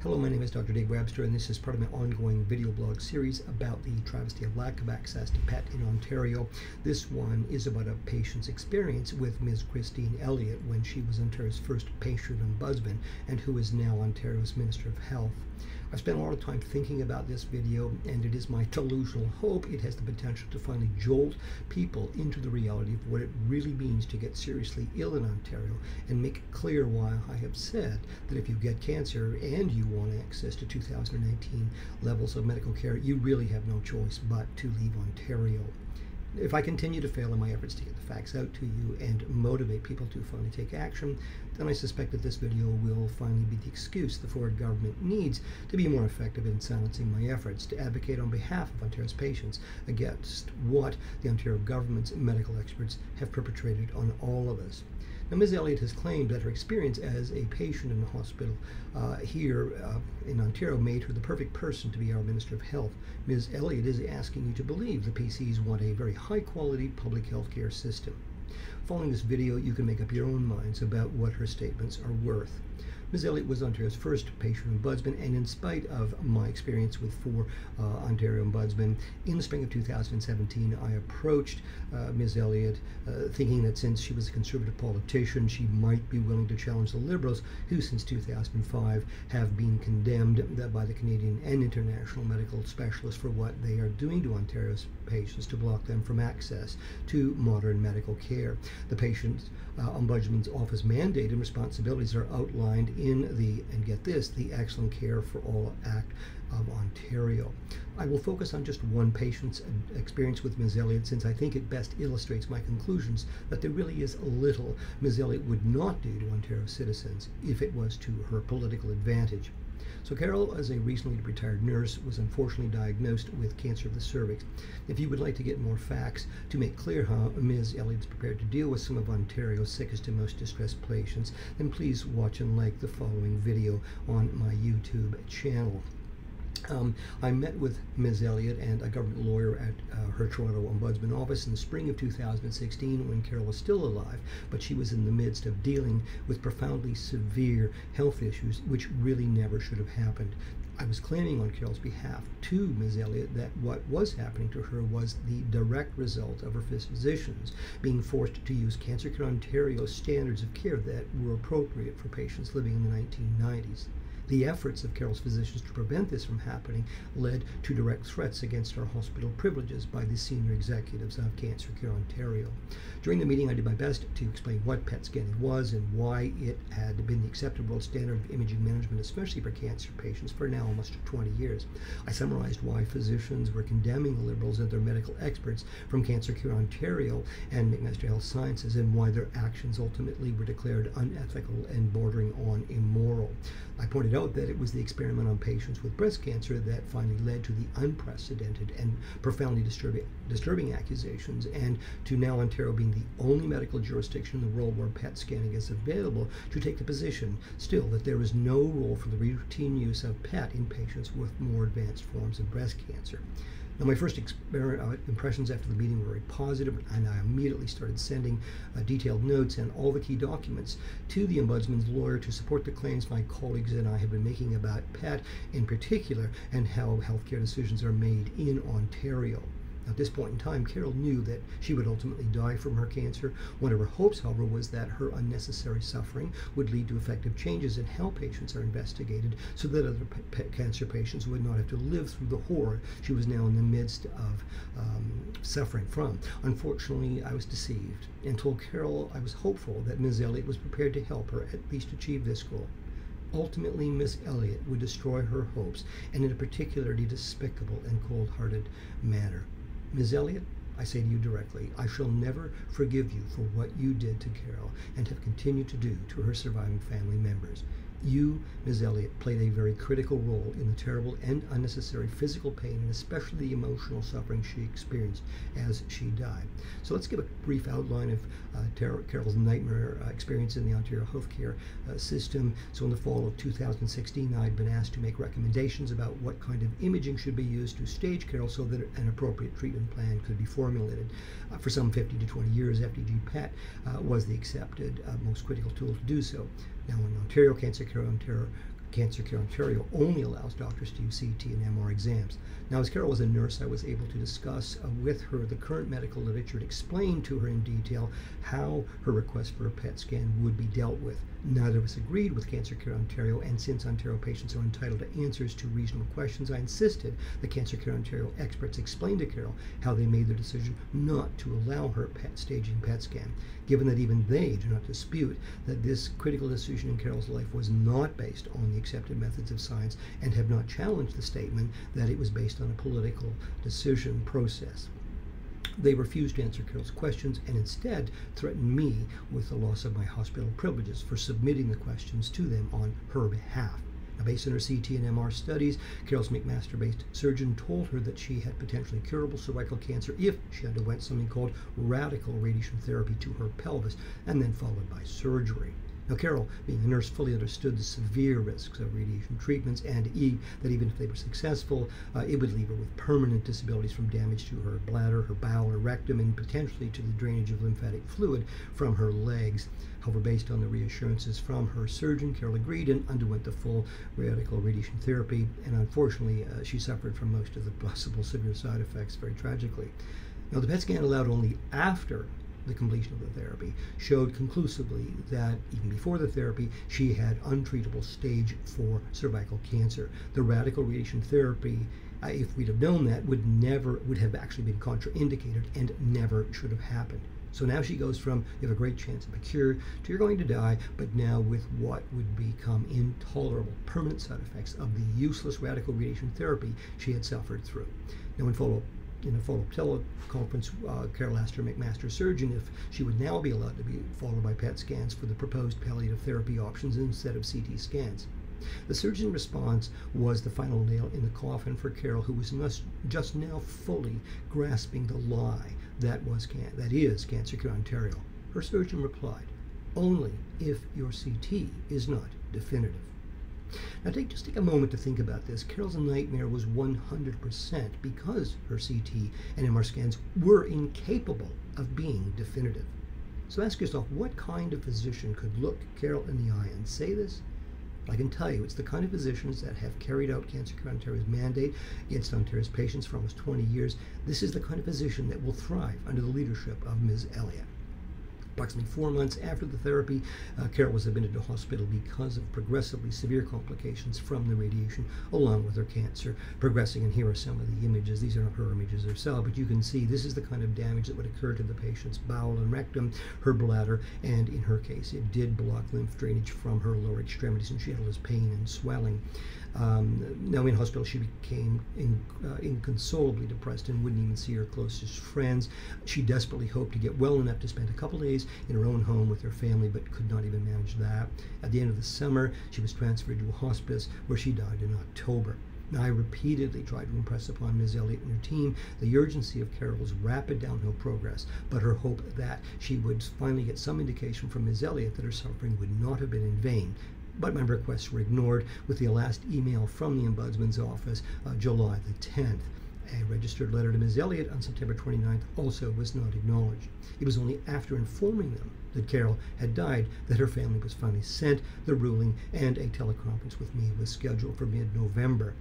Hello, my name is Dr. Dave Webster, and this is part of my ongoing video blog series about the travesty of lack of access to PET in Ontario. This one is about a patient's experience with Ms. Christine Elliott when she was Ontario's first Patient Ombudsman and who is now Ontario's Minister of Health. I've spent a lot of time thinking about this video, and it is my delusional hope it has the potential to finally jolt people into the reality of what it really means to get seriously ill in Ontario and make it clear why I have said that if you get cancer and you want access to 2019 levels of medical care, you really have no choice but to leave Ontario. If I continue to fail in my efforts to get the facts out to you and motivate people to finally take action, then I suspect that this video will finally be the excuse the Ford government needs to be more effective in silencing my efforts to advocate on behalf of Ontario's patients against what the Ontario government's medical experts have perpetrated on all of us. Now, Ms. Elliott has claimed that her experience as a patient in the hospital here in Ontario made her the perfect person to be our Minister of Health. Ms. Elliott is asking you to believe the PCs want a very high-quality public health care system. Following this video, you can make up your own minds about what her statements are worth. Ms. Elliott was Ontario's first Patient Ombudsman, and in spite of my experience with 4 Ontario Ombudsmen, in the spring of 2017, I approached Ms. Elliott thinking that since she was a Conservative politician, she might be willing to challenge the Liberals, who since 2005 have been condemned by the Canadian and international medical specialists for what they are doing to Ontario's patients to block them from access to modern medical care. The Patient Ombudsman's office mandate and responsibilities are outlined in the, and get this, the Excellent Care for All Act of Ontario. I will focus on just one patient's experience with Ms. Elliott, since I think it best illustrates my conclusions that there really is little Ms. Elliott would not do to Ontario citizens if it was to her political advantage. So Carol, as a recently retired nurse, was unfortunately diagnosed with cancer of the cervix. If you would like to get more facts to make clear how Ms. Elliott is prepared to deal with some of Ontario's sickest and most distressed patients, then please watch and like the following video on my YouTube channel. I met with Ms. Elliott and a government lawyer at her Toronto Ombudsman office in the spring of 2016 when Carol was still alive, but she was in the midst of dealing with profoundly severe health issues which really never should have happened. I was claiming on Carol's behalf to Ms. Elliott that what was happening to her was the direct result of her physicians being forced to use Cancer Care Ontario's standards of care that were appropriate for patients living in the 1990s. The efforts of Carol's physicians to prevent this from happening led to direct threats against her hospital privileges by the senior executives of Cancer Care Ontario. During the meeting, I did my best to explain what PET scanning was and why it had been the accepted world standard of imaging management, especially for cancer patients, for now almost 20 years. I summarized why physicians were condemning the Liberals and their medical experts from Cancer Care Ontario and McMaster Health Sciences, and why their actions ultimately were declared unethical and bordering on immoral. I pointed out that it was the experiment on patients with breast cancer that finally led to the unprecedented and profoundly disturbing accusations, and to now Ontario being the only medical jurisdiction in the world where PET scanning is available, to take the position still that there is no role for the routine use of PET in patients with more advanced forms of breast cancer. Now, my first impressions after the meeting were very positive, and I immediately started sending detailed notes and all the key documents to the Ombudsman's lawyer to support the claims my colleagues and I have been making about PET in particular and how healthcare decisions are made in Ontario. At this point in time, Carol knew that she would ultimately die from her cancer. One of her hopes, however, was that her unnecessary suffering would lead to effective changes in how patients are investigated so that other cancer patients would not have to live through the horror she was now in the midst of suffering from. Unfortunately, I was deceived and told Carol I was hopeful that Ms. Elliott was prepared to help her at least achieve this goal. Ultimately, Ms. Elliott would destroy her hopes, and in a particularly despicable and cold-hearted manner. Ms. Elliott, I say to you directly, I shall never forgive you for what you did to Carol and have continued to do to her surviving family members. You, Ms. Elliott, played a very critical role in the terrible and unnecessary physical pain and especially the emotional suffering she experienced as she died. So let's give a brief outline of Carol's nightmare experience in the Ontario healthcare system. So in the fall of 2016, I had been asked to make recommendations about what kind of imaging should be used to stage Carol so that an appropriate treatment plan could be formulated. For some 15 to 20 years, FDG PET was the accepted most critical tool to do so. Now, in Ontario, Cancer Care Ontario Cancer Care Ontario only allows doctors to use CT and MR exams. Now, as Carol was a nurse, I was able to discuss with her the current medical literature and explain to her in detail how her request for a PET scan would be dealt with. Neither of us agreed with Cancer Care Ontario, and since Ontario patients are entitled to answers to reasonable questions, I insisted that Cancer Care Ontario experts explain to Carol how they made their decision not to allow her staging PET scan, given that even they do not dispute that this critical decision in Carol's life was not based on the accepted methods of science and have not challenged the statement that it was based on a political decision process. They refused to answer Carol's questions and instead threatened me with the loss of my hospital privileges for submitting the questions to them on her behalf. Now, based on her CT and MR studies, Carol's McMaster-based surgeon told her that she had potentially curable cervical cancer if she underwent something called radical radiation therapy to her pelvis and then followed by surgery. Now, Carol, being a nurse, fully understood the severe risks of radiation treatments and that even if they were successful, it would leave her with permanent disabilities from damage to her bladder, her bowel, her rectum, and potentially to the drainage of lymphatic fluid from her legs. However, based on the reassurances from her surgeon, Carol agreed and underwent the full radical radiation therapy, and unfortunately, she suffered from most of the possible severe side effects, very tragically. Now, the PET scan allowed only after the completion of the therapy showed conclusively that even before the therapy, she had untreatable stage 4 cervical cancer. The radical radiation therapy, if we'd have known that, would have actually been contraindicated and never should have happened. So now she goes from you have a great chance of a cure to you're going to die, but now with what would become intolerable permanent side effects of the useless radical radiation therapy she had suffered through. Now, in a follow-up teleconference, Carol asked her McMaster surgeon if she would now be allowed to be followed by PET scans for the proposed palliative therapy options instead of CT scans. The surgeon's response was the final nail in the coffin for Carol, who was just now fully grasping the lie that is Cancer Care Ontario. Her surgeon replied, "Only if your CT is not definitive." Now, just take a moment to think about this. Carol's nightmare was 100% because her CT and MR scans were incapable of being definitive. So ask yourself, what kind of physician could look Carol in the eye and say this? I can tell you, it's the kind of physicians that have carried out Cancer Care Ontario's mandate against Ontario's patients for almost 20 years. This is the kind of physician that will thrive under the leadership of Ms. Elliott. Approximately 4 months after the therapy, Carol was admitted to hospital because of progressively severe complications from the radiation, along with her cancer progressing. And here are some of the images. These are not her images herself, but you can see this is the kind of damage that would occur to the patient's bowel and rectum, her bladder, and in her case, it did block lymph drainage from her lower extremities, and she had all this pain and swelling. Now in hospital, she became inconsolably depressed and wouldn't even see her closest friends. She desperately hoped to get well enough to spend a couple days in her own home with her family, but could not even manage that. At the end of the summer, she was transferred to a hospice where she died in October. Now, I repeatedly tried to impress upon Ms. Elliott and her team the urgency of Carol's rapid downhill progress, but her hope that she would finally get some indication from Ms. Elliott that her suffering would not have been in vain. But my requests were ignored, with the last email from the Ombudsman's office, July the 10th. A registered letter to Ms. Elliott on September 29th also was not acknowledged. It was only after informing them that Carol had died that her family was finally sent the ruling, and a teleconference with me was scheduled for mid-November.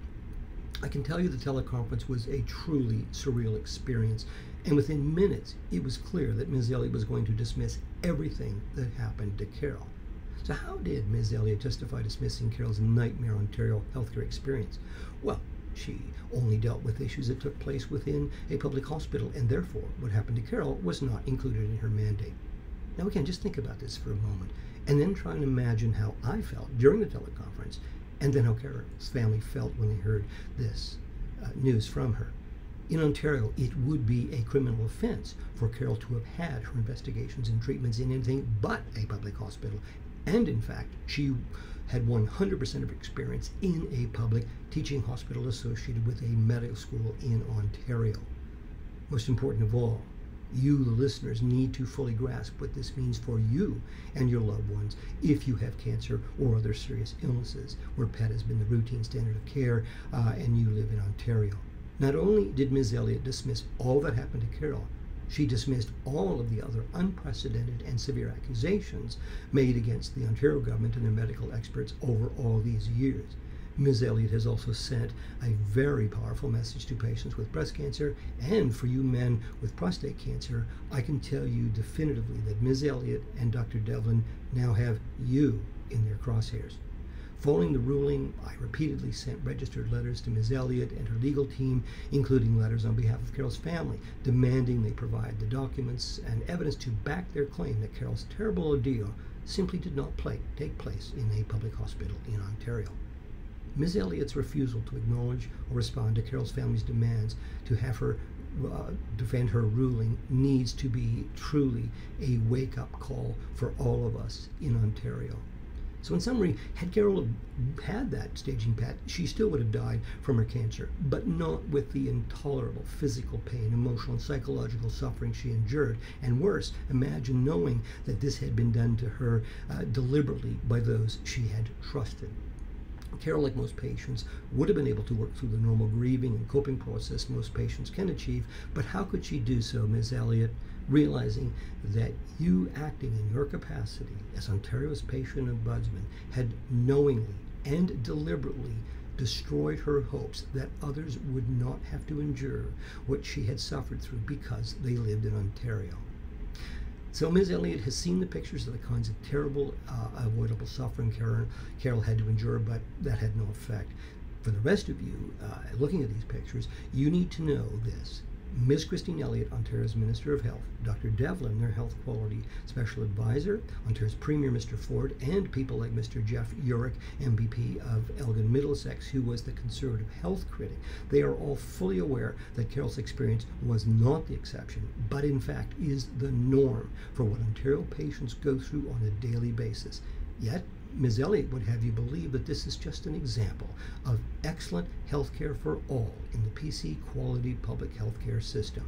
I can tell you the teleconference was a truly surreal experience, and within minutes it was clear that Ms. Elliott was going to dismiss everything that happened to Carol. So how did Ms. Elliott justify dismissing Carol's nightmare Ontario healthcare experience? Well, she only dealt with issues that took place within a public hospital, and therefore what happened to Carol was not included in her mandate. Now again, just think about this for a moment, and then try and imagine how I felt during the teleconference, and then how Carol's family felt when they heard this news from her. In Ontario, it would be a criminal offense for Carol to have had her investigations and treatments in anything but a public hospital. And in fact, she had 100% of experience in a public teaching hospital associated with a medical school in Ontario. Most important of all, you, the listeners, need to fully grasp what this means for you and your loved ones if you have cancer or other serious illnesses where PET has been the routine standard of care and you live in Ontario. Not only did Ms. Elliott dismiss all that happened to Carol, She dismissed all of the other unprecedented and severe accusations made against the Ontario government and their medical experts over all these years. Ms. Elliott has also sent a very powerful message to patients with breast cancer, and for you men with prostate cancer, I can tell you definitively that Ms. Elliott and Dr. Devlin now have you in their crosshairs. Following the ruling, I repeatedly sent registered letters to Ms. Elliott and her legal team, including letters on behalf of Carol's family, demanding they provide the documents and evidence to back their claim that Carol's terrible ordeal simply did not take place in a public hospital in Ontario. Ms. Elliott's refusal to acknowledge or respond to Carol's family's demands to have her defend her ruling needs to be truly a wake-up call for all of us in Ontario. So in summary, had Carol had that staging PET, she still would have died from her cancer, but not with the intolerable physical pain, emotional and psychological suffering she endured. And worse, imagine knowing that this had been done to her deliberately by those she had trusted. Carol, like most patients, would have been able to work through the normal grieving and coping process most patients can achieve, but how could she do so, Ms. Elliott, realizing that you acting in your capacity as Ontario's Patient Ombudsman had knowingly and deliberately destroyed her hopes that others would not have to endure what she had suffered through because they lived in Ontario. So Ms. Elliott has seen the pictures of the kinds of terrible, avoidable suffering Carol had to endure, but that had no effect. For the rest of you, looking at these pictures, you need to know this. Ms. Christine Elliott, Ontario's Minister of Health, Dr. Devlin, their Health Quality Special Advisor, Ontario's Premier Mr. Ford, and people like Mr. Jeff Urick, MPP of Elgin Middlesex, who was the Conservative health critic, they are all fully aware that Carol's experience was not the exception, but in fact is the norm for what Ontario patients go through on a daily basis. Yet, Ms. Elliott would have you believe that this is just an example of excellent healthcare for all in the PC quality public healthcare system.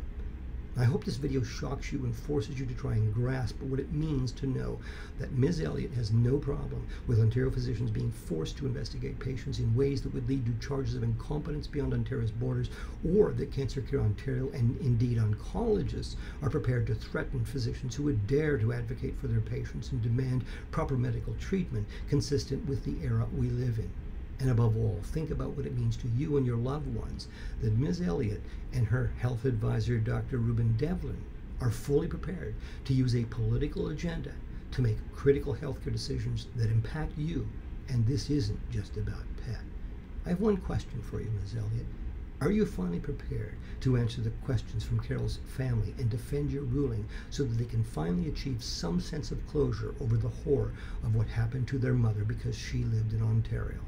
I hope this video shocks you and forces you to try and grasp what it means to know that Ms. Elliott has no problem with Ontario physicians being forced to investigate patients in ways that would lead to charges of incompetence beyond Ontario's borders, or that Cancer Care Ontario and indeed oncologists are prepared to threaten physicians who would dare to advocate for their patients and demand proper medical treatment consistent with the era we live in. And above all, think about what it means to you and your loved ones that Ms. Elliott and her health advisor, Dr. Ruben Devlin, are fully prepared to use a political agenda to make critical healthcare decisions that impact you. And this isn't just about PET. I have one question for you, Ms. Elliott. Are you finally prepared to answer the questions from Carol's family and defend your ruling so that they can finally achieve some sense of closure over the horror of what happened to their mother because she lived in Ontario?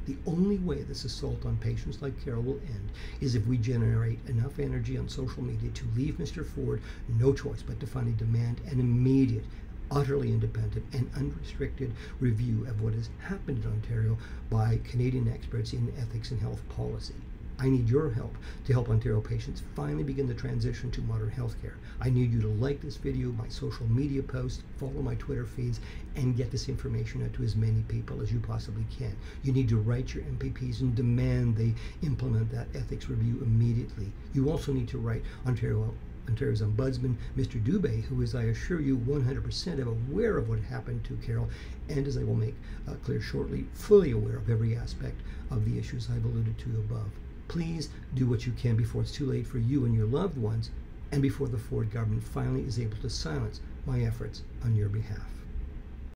The only way this assault on patients like Carol will end is if we generate enough energy on social media to leave Mr. Ford no choice but to finally demand an immediate, utterly independent and unrestricted review of what has happened in Ontario by Canadian experts in ethics and health policy. I need your help to help Ontario patients finally begin the transition to modern healthcare. I need you to like this video, my social media posts, follow my Twitter feeds, and get this information out to as many people as you possibly can. You need to write your MPPs and demand they implement that ethics review immediately. You also need to write Ontario's Ombudsman, Mr. Dubé, who is, I assure you, 100% aware of what happened to Carol, and as I will make clear shortly, fully aware of every aspect of the issues I've alluded to above. Please do what you can before it's too late for you and your loved ones, and before the Ford government finally is able to silence my efforts on your behalf.